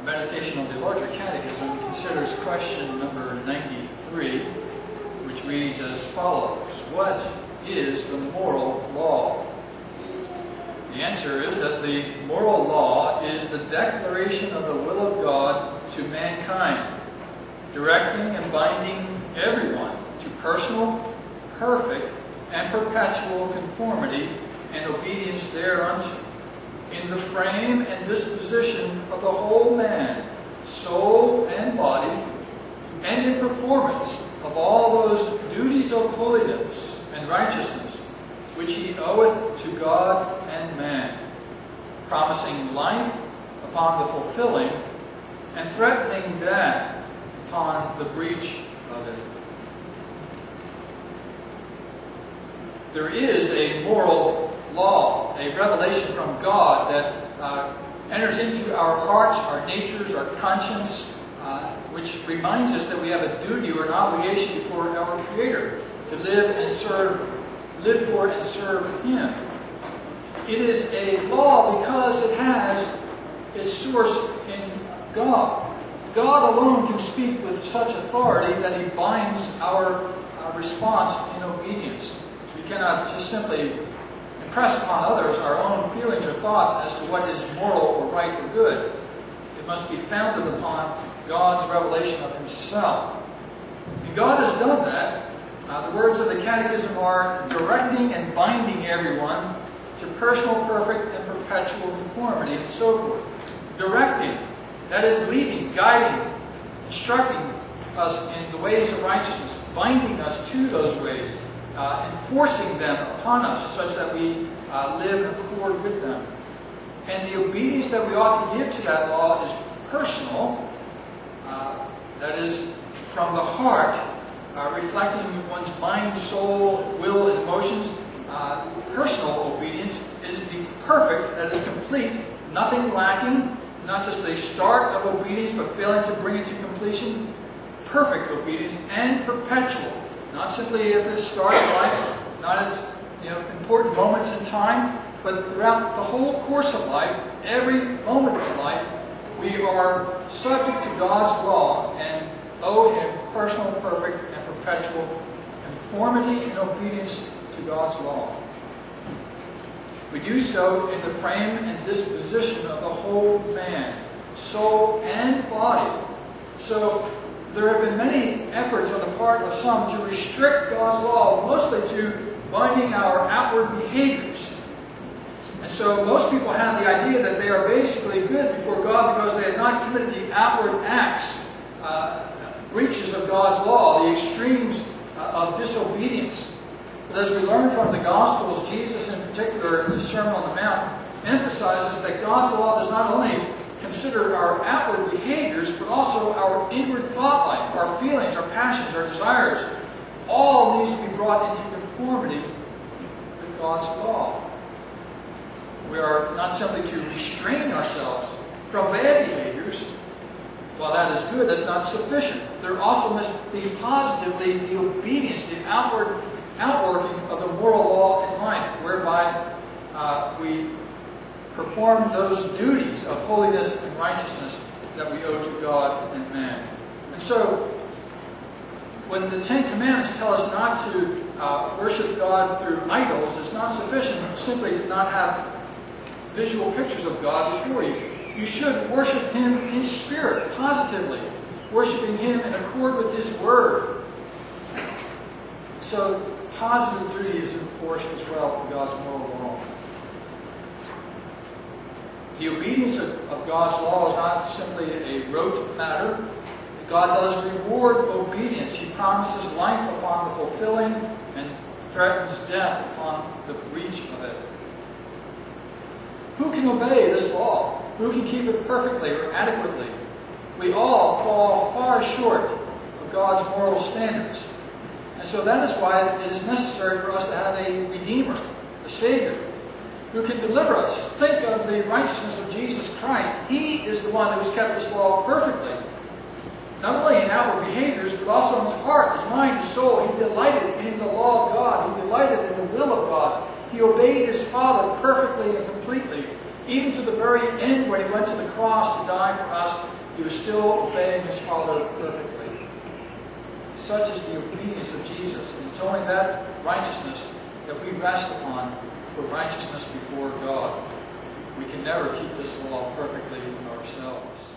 Meditation on the Larger Catechism considers question number 93, which reads as follows: What is the moral law? The answer is that the moral law is the declaration of the will of God to mankind, directing and binding everyone to personal, perfect, and perpetual conformity and obedience thereunto, in the frame and disposition of the whole man, soul and body, and in performance of all those duties of holiness and righteousness which he oweth to God and man, promising life upon the fulfilling, and threatening death upon the breach of it. There is a moral law, a revelation from God that enters into our hearts, our natures, our conscience, which reminds us that we have a duty or an obligation before our Creator to live for and serve Him. It is a law because it has its source in God. God alone can speak with such authority that He binds our response in obedience. We cannot just simply impress upon others our own feelings or thoughts as to what is moral or right or good. It must be founded upon God's revelation of Himself. And God has done that. The words of the Catechism are directing and binding everyone to personal, perfect, and perpetual conformity, and so forth. Directing, that is leading, guiding, instructing us in the ways of righteousness, binding us to those ways, enforcing them upon us such that we live in accord with them. And the obedience that we ought to give to that law is personal, that is from the heart, reflecting one's mind, soul, will, and emotions. Personal obedience is the perfect, that is complete, nothing lacking, not just a start of obedience but failing to bring it to completion. Perfect obedience and perpetual. Not simply at the start of life, not at important moments in time, but throughout the whole course of life, every moment of life, we are subject to God's law and owe Him personal, perfect, and perpetual conformity and obedience to God's law. We do so in the frame and disposition of the whole man, soul and body. So there have been many efforts on the part of some to restrict God's law, mostly to binding our outward behaviors. And so most people have the idea that they are basically good before God because they have not committed the outward acts, breaches of God's law, the extremes of disobedience. But as we learn from the Gospels, Jesus in particular in the Sermon on the Mount emphasizes that God's law does not only consider our outward behaviors, but also our inward thought life, our feelings, our passions, our desires. All needs to be brought into conformity with God's law. We are not simply to restrain ourselves from bad behaviors. While that is good, that's not sufficient. There also must be positively the obedience, the outworking of the moral law in life, whereby we perform those duties of holiness and righteousness that we owe to God and man. And so, when the Ten Commandments tell us not to worship God through idols, it's not sufficient simply to not have visual pictures of God before you. You should worship Him in spirit, positively, worshiping Him in accord with His Word. So, positive duty is enforced as well in God's moral law. The obedience of God's law is not simply a rote matter. God does reward obedience. He promises life upon the fulfilling and threatens death upon the breach of it. Who can obey this law? Who can keep it perfectly or adequately? We all fall far short of God's moral standards. And so that is why it is necessary for us to have a Redeemer, a Savior, who can deliver us. Think of the righteousness of Jesus Christ. He is the one who has kept this law perfectly. Not only in outward behaviors, but also in his heart, his mind, his soul. He delighted in the law of God. He delighted in the will of God. He obeyed his Father perfectly and completely. even to the very end when he went to the cross to die for us, he was still obeying his Father perfectly. Such is the obedience of Jesus, and it's only that righteousness that we rest upon for righteousness before God. We can never keep this law perfectly ourselves.